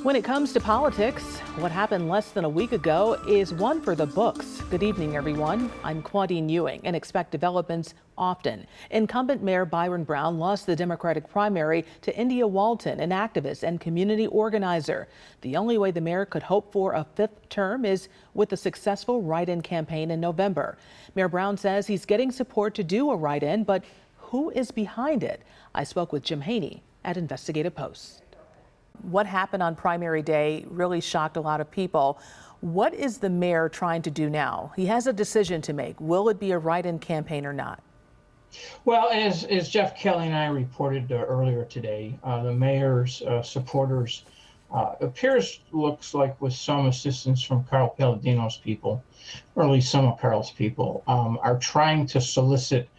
When it comes to politics, what happened less than a week ago is one for the books. Good evening, everyone. I'm Claudine Ewing and expect developments often. Incumbent Mayor Byron Brown lost the Democratic primary to India Walton, an activist and community organizer. The only way the mayor could hope for a fifth term is with a successful write-in campaign in November. Mayor Brown says he's getting support to do a write-in, but who is behind it? I spoke with Jim Haney at Investigative Post. What happened on primary day really shocked a lot of people. What is the mayor trying to do now? He has a decision to make. Will it be a write-in campaign or not? Well, as Jeff Kelly and I reported earlier today, the mayor's supporters looks like with some assistance from Karl Palladino's people, or at least some of Karl's people, are trying to solicit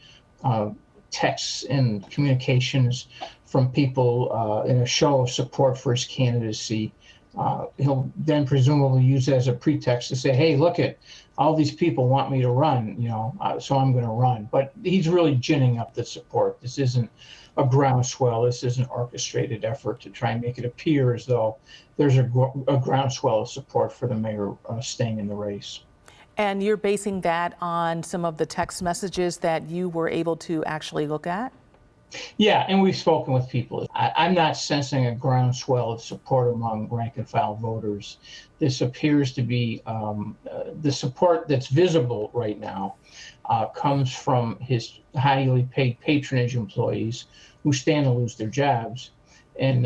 texts and communications from people in a show of support for his candidacy. He'll then presumably use it as a pretext to say, hey, look at all these people want me to run, so I'm going to run. But he's really ginning up the support. This isn't a groundswell. This is an orchestrated effort to try and make it appear as though there's a groundswell of support for the mayor staying in the race. And you're basing that on some of the text messages that you were able to actually look at? Yeah, and we've spoken with people. I'm not sensing a groundswell of support among rank and file voters. This appears to be the support that's visible right now comes from his highly paid patronage employees who stand to lose their jobs, and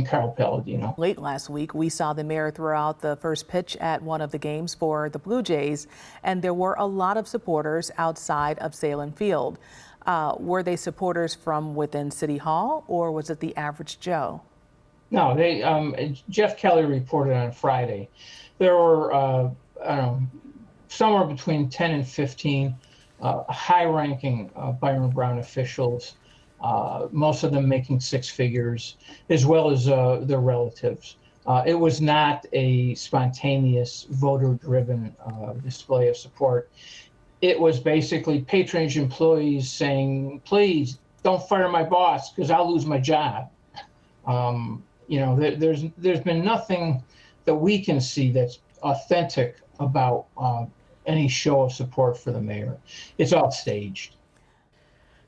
Karl Palladino. Late last week, we saw the mayor throw out the first pitch at one of the games for the Blue Jays, and there were a lot of supporters outside of Salem Field. Were they supporters from within City Hall, or was it the average Joe? No, Jeff Kelly reported on Friday. There were, somewhere between 10 and 15 high-ranking Byron Brown officials, most of them making six figures, as well as their relatives. It was not a spontaneous voter-driven display of support. It was basically patronage employees saying, please don't fire my boss because I'll lose my job. There's been nothing that we can see that's authentic about any show of support for the mayor. It's all staged.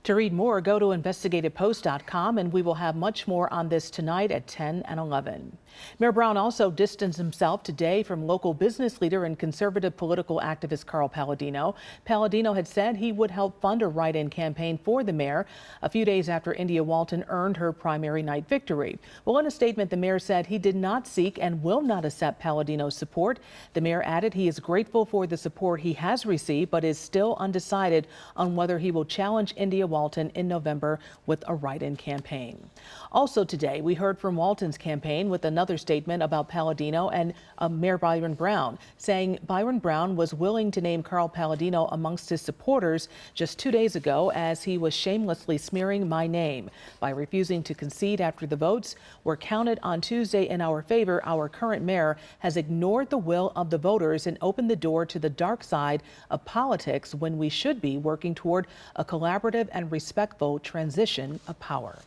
To read more, go to investigativepost.com, and we will have much more on this tonight at 10 and 11. Mayor Brown also distanced himself today from local business leader and conservative political activist Karl Palladino. Palladino had said he would help fund a write-in campaign for the mayor a few days after India Walton earned her primary night victory. Well, in a statement, the mayor said he did not seek and will not accept Palladino's support. The mayor added he is grateful for the support he has received, but is still undecided on whether he will challenge India Walton in November with a write-in campaign. Also today, we heard from Walton's campaign with another statement about Palladino and Mayor Byron Brown, saying Byron Brown was willing to name Karl Palladino amongst his supporters just 2 days ago as he was shamelessly smearing my name. By refusing to concede after the votes were counted on Tuesday in our favor, our current mayor has ignored the will of the voters and opened the door to the dark side of politics when we should be working toward a collaborative and respectful transition of power.